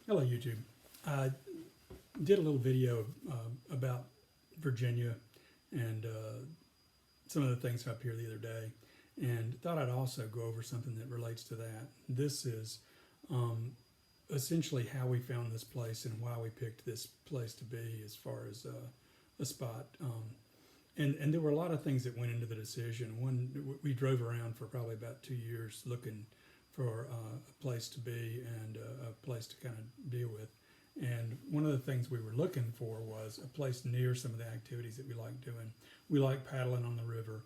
Hello, YouTube. I did a little video about Virginia and some of the things up here the other day, and thought I'd also go over something that relates to that. This is um, essentially how we found this place and why we picked this place to be as far as a spot. And there were a lot of things that went into the decision. One, we drove around for probably about 2 years looking for a place to be and a place to kind of deal with. And one of the things we were looking for was a place near some of the activities that we like doing. We like paddling on the river.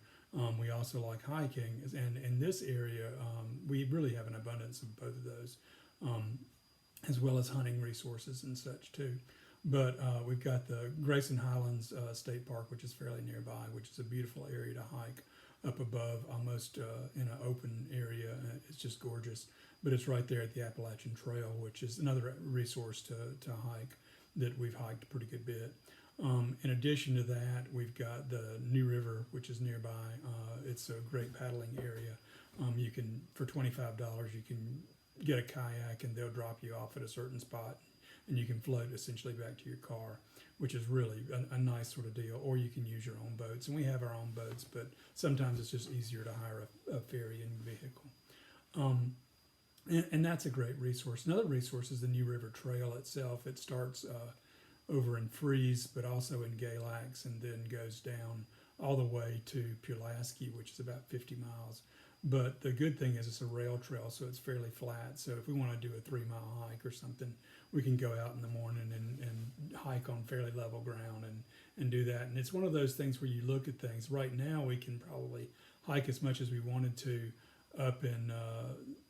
We also like hiking. And in this area, we really have an abundance of both of those, um, as well as hunting resources and such too. But we've got the Grayson Highlands State Park, which is fairly nearby, which is a beautiful area to hike up above, almost in an open area. It's just gorgeous. But it's right there at the Appalachian Trail, which is another resource to hike that we've hiked a pretty good bit. In addition to that, we've got the New River, which is nearby. It's a great paddling area. You can, for $25, you can get a kayak and they'll drop you off at a certain spot and you can float essentially back to your car, which is really a nice sort of deal. Or you can use your own boats, and we have our own boats, but sometimes it's just easier to hire a ferry and vehicle. And that's a great resource. Another resource is the New River Trail itself. It starts over in Freeze, but also in Galax, and then goes down all the way to Pulaski, which is about 50 miles. But the good thing is it's a rail trail, so it's fairly flat. So if we want to do a 3 mile hike or something, we can go out in the morning and hike on fairly level ground and do that. And it's one of those things where you look at things. Right now, we can probably hike as much as we wanted to up in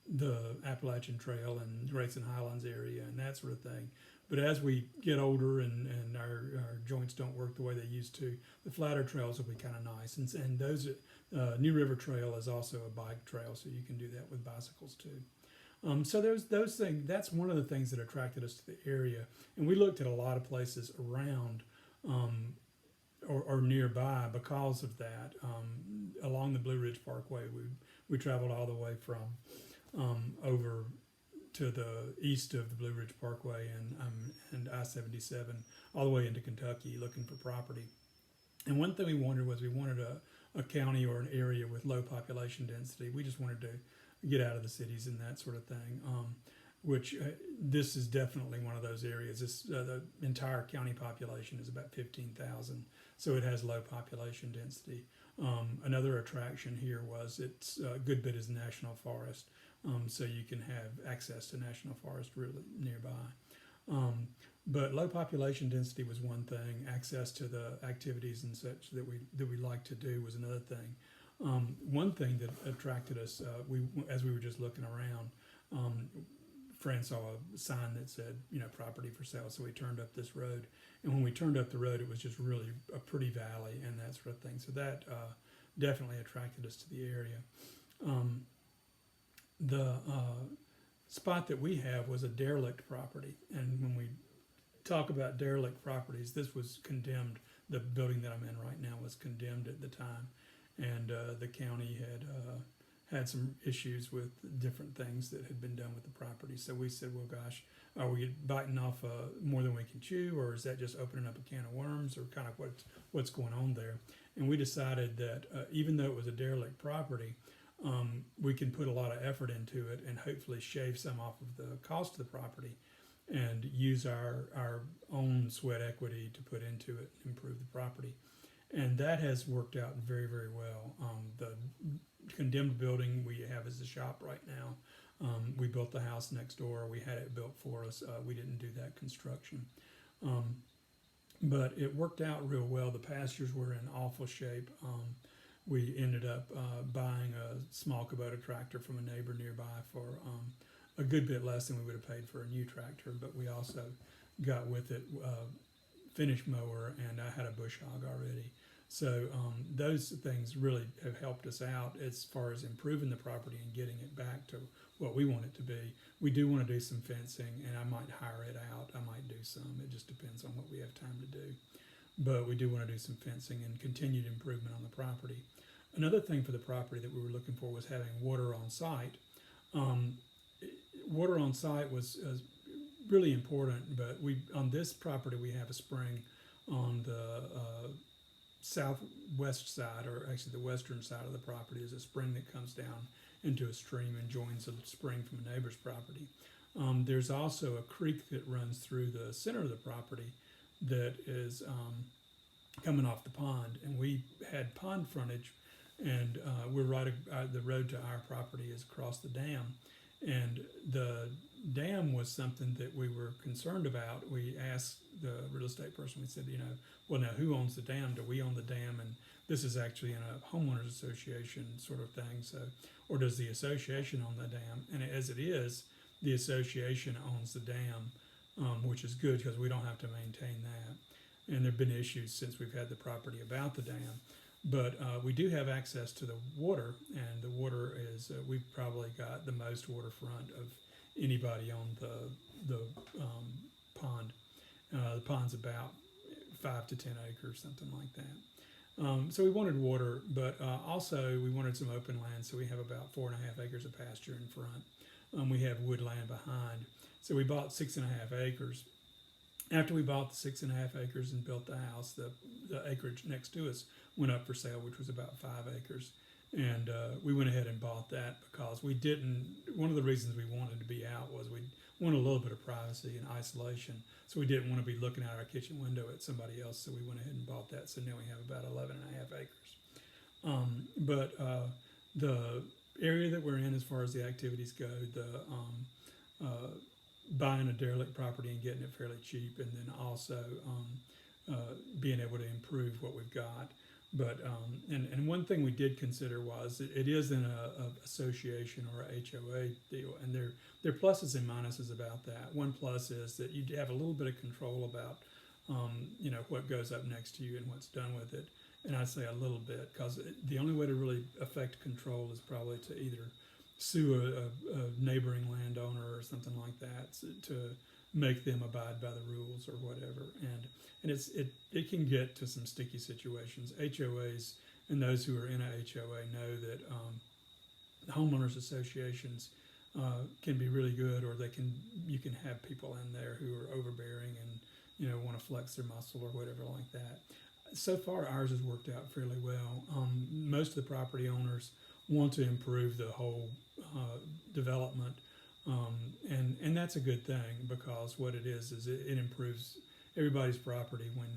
the Appalachian Trail and Grayson Highlands area and that sort of thing. But as we get older and our joints don't work the way they used to, the flatter trails will be kind of nice. And those New River Trail is also a bike trail, so you can do that with bicycles too. So there's those things. That's one of the things that attracted us to the area. And we looked at a lot of places around or nearby because of that. Along the Blue Ridge Parkway, we traveled all the way from over to the east of the Blue Ridge Parkway and I-77 all the way into Kentucky looking for property. And one thing we wanted was we wanted a county or an area with low population density. We just wanted to get out of the cities and that sort of thing, which this is definitely one of those areas. The entire county population is about 15,000, so it has low population density. Another attraction here was it's a good bit is national forest. So you can have access to national forest really nearby. But low population density was one thing. Access to the activities and such that we like to do was another thing. One thing that attracted us, as we were just looking around, friend saw a sign that said, property for sale. So we turned up this road, and when we turned up the road, it was just really a pretty valley and that sort of thing. So that definitely attracted us to the area. The spot that we have was a derelict property, and when we talk about derelict properties, this was condemned. The building that I'm in right now was condemned at the time, and the county had some issues with different things that had been done with the property. So we said, well, gosh, are we biting off more than we can chew, or is that just opening up a can of worms, or kind of what's going on there? And we decided that even though it was a derelict property, we can put a lot of effort into it and hopefully shave some off of the cost of the property and use our own sweat equity to put into it and improve the property. And that has worked out very, very well. The condemned building we have as a shop right now. We built the house next door. We had it built for us. We didn't do that construction. But it worked out real well. The pastures were in awful shape. We ended up buying a small Kubota tractor from a neighbor nearby for a good bit less than we would have paid for a new tractor, but we also got with it finish mower, and I had a bush hog already. So those things really have helped us out as far as improving the property and getting it back to what we want it to be. We do want to do some fencing, and I might hire it out. I might do some. It just depends on what we have time to do. But we do want to do some fencing and continued improvement on the property. Another thing for the property that we were looking for was having water on site. Water on site was really important. But on this property we have a spring on the southwest side, or actually the western side of the property, is a spring that comes down into a stream and joins a spring from a neighbor's property. There's also a creek that runs through the center of the property that is coming off the pond, and we had pond frontage, and we're the road to our property is across the dam, and the dam was something that we were concerned about. We asked the real estate person, we said, well, now who owns the dam? Do we own the dam? And this is actually in a homeowners association sort of thing, so, or does the association own the dam? And as it is, the association owns the dam, which is good because we don't have to maintain that. And there have been issues since we've had the property about the dam. But we do have access to the water, and the water is, we've probably got the most waterfront of anybody on the pond. The pond's about 5 to 10 acres, something like that. So we wanted water, but also we wanted some open land, so we have about 4.5 acres of pasture in front. We have woodland behind. So we bought 6.5 acres. After we bought the 6.5 acres and built the house, the acreage next to us went up for sale, which was about 5 acres. And we went ahead and bought that because one of the reasons we wanted to be out was we wanted a little bit of privacy and isolation. So we didn't want to be looking out our kitchen window at somebody else. So we went ahead and bought that. So now we have about 11.5 acres. But the area that we're in, as far as the activities go, buying a derelict property and getting it fairly cheap, and then also being able to improve what we've got. But and one thing we did consider was it is in a association or a HOA deal, and there are pluses and minuses about that. One plus is that you have a little bit of control about what goes up next to you and what's done with it. And I say a little bit because the only way to really affect control is probably to either sue a neighboring landowner or something like that to make them abide by the rules or whatever. And it can get to some sticky situations. HOAs and those who are in a HOA know that homeowners associations can be really good, or you can have people in there who are overbearing and want to flex their muscle or whatever like that. So far, ours has worked out fairly well. Most of the property owners want to improve the whole development, and that's a good thing, because what it is it improves everybody's property. When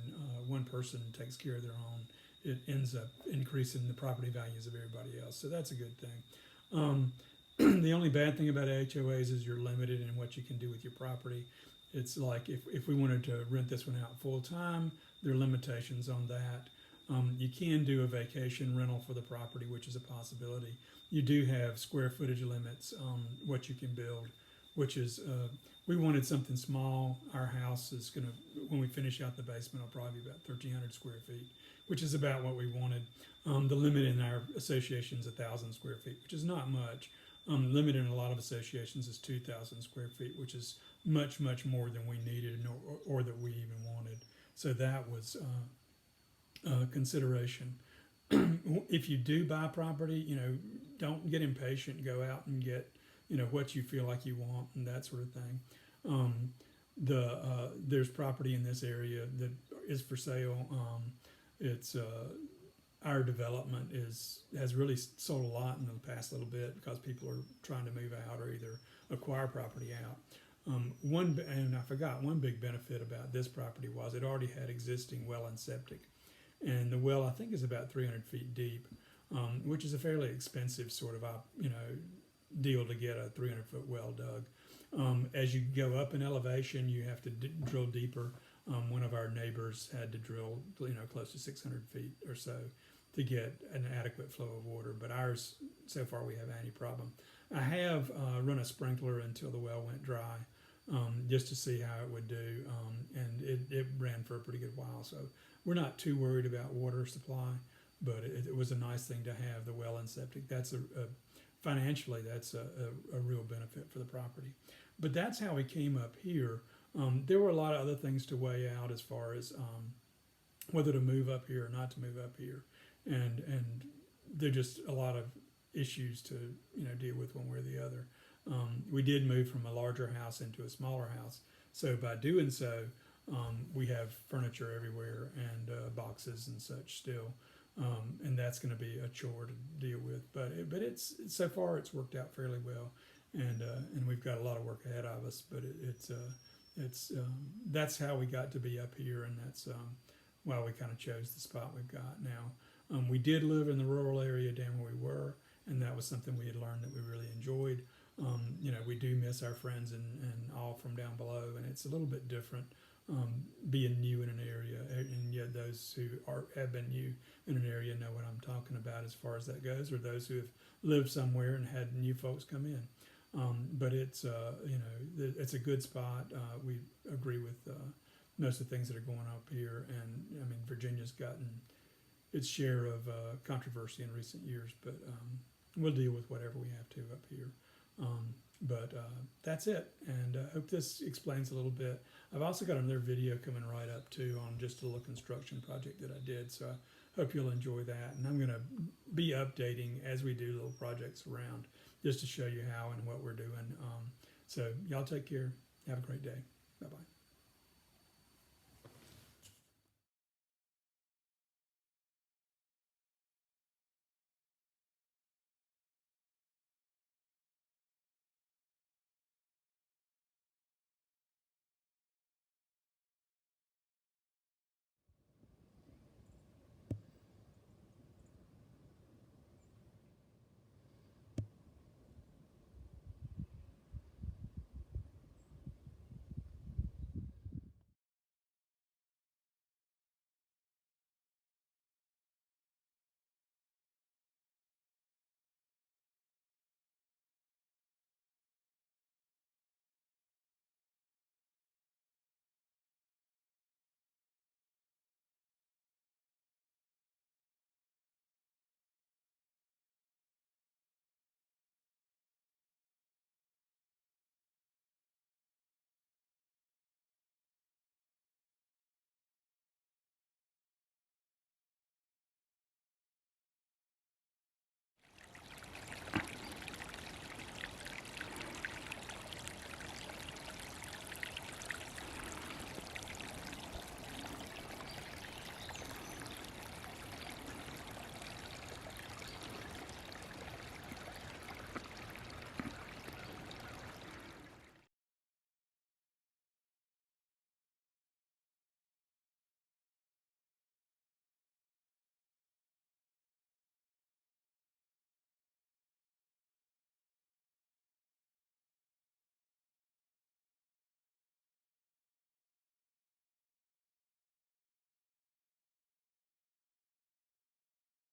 one person takes care of their own, it ends up increasing the property values of everybody else. So that's a good thing. The only bad thing about HOAs is you're limited in what you can do with your property. It's like if we wanted to rent this one out full time, there are limitations on that. You can do a vacation rental for the property, which is a possibility. You do have square footage limits on what you can build, which is, we wanted something small. Our house is going to, when we finish out the basement, it'll probably be about 1,300 square feet, which is about what we wanted. The limit in our association is 1,000 square feet, which is not much. Limit in a lot of associations is 2,000 square feet, which is much, much more than we needed or that we even wanted. So that was consideration. If you do buy property, don't get impatient. Go out and get, what you feel like you want and that sort of thing. There's property in this area that is for sale. It's our development has really sold a lot in the past little bit because people are trying to move out or either acquire property out. One big benefit about this property was it already had existing well and septic. And the well, I think, is about 300 feet deep, which is a fairly expensive sort of, deal to get a 300-foot well dug. As you go up in elevation, you have to drill deeper. One of our neighbors had to drill, close to 600 feet or so to get an adequate flow of water. But ours, so far, we haven't had any problem. I have run a sprinkler until the well went dry, just to see how it would do, and it ran for a pretty good while. So we're not too worried about water supply, but it was a nice thing to have the well and septic. That's financially, that's a real benefit for the property. But that's how we came up here. There were a lot of other things to weigh out as far as whether to move up here or not to move up here, and there are just a lot of issues to deal with one way or the other. We did move from a larger house into a smaller house, So by doing so, we have furniture everywhere and boxes and such still, and that's going to be a chore to deal with. But it's so far it's worked out fairly well, and we've got a lot of work ahead of us. But it's that's how we got to be up here, and that's why we kind of chose the spot we've got now. We did live in the rural area down where we were, and that was something we had learned that we really enjoyed. We do miss our friends and all from down below, and it's a little bit different being new in an area, and yet those who have been new in an area know what I'm talking about as far as that goes, or those who have lived somewhere and had new folks come in. But it's it's a good spot. We agree with most of the things that are going up here, and I mean Virginia's gotten its share of controversy in recent years, but we'll deal with whatever we have to up here. But that's it, and I hope this explains a little bit. I've also got another video coming right up too on just a little construction project that I did, so I hope you'll enjoy that. And I'm going to be updating as we do little projects around, just to show you how and what we're doing. So y'all take care. Have a great day. Bye-bye.